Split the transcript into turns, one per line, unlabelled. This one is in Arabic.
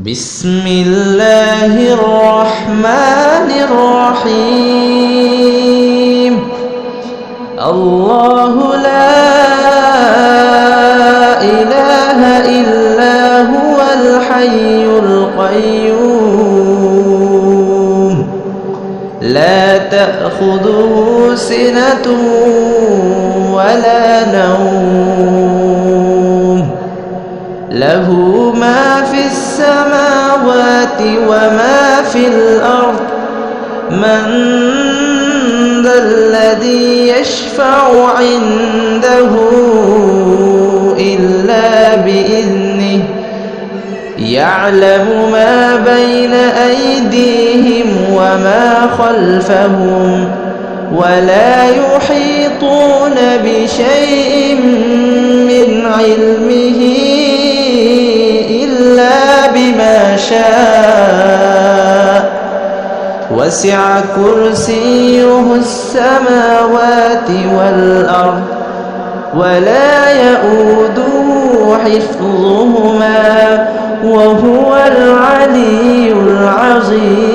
بسم الله الرحمن الرحيم الله لا إله إلا هو الحي القيوم لا تأخذه سنة ولا نوم له ما في السماوات وما في الأرض من ذا الذي يشفع عنده إلا بإذنه يعلم ما بين أيديهم وما خلفهم ولا يحيطون بشيء من علمه إلا بما شاء وسع كرسيه السماوات والأرض ولا يؤوده حفظهما وهو العلي العظيم.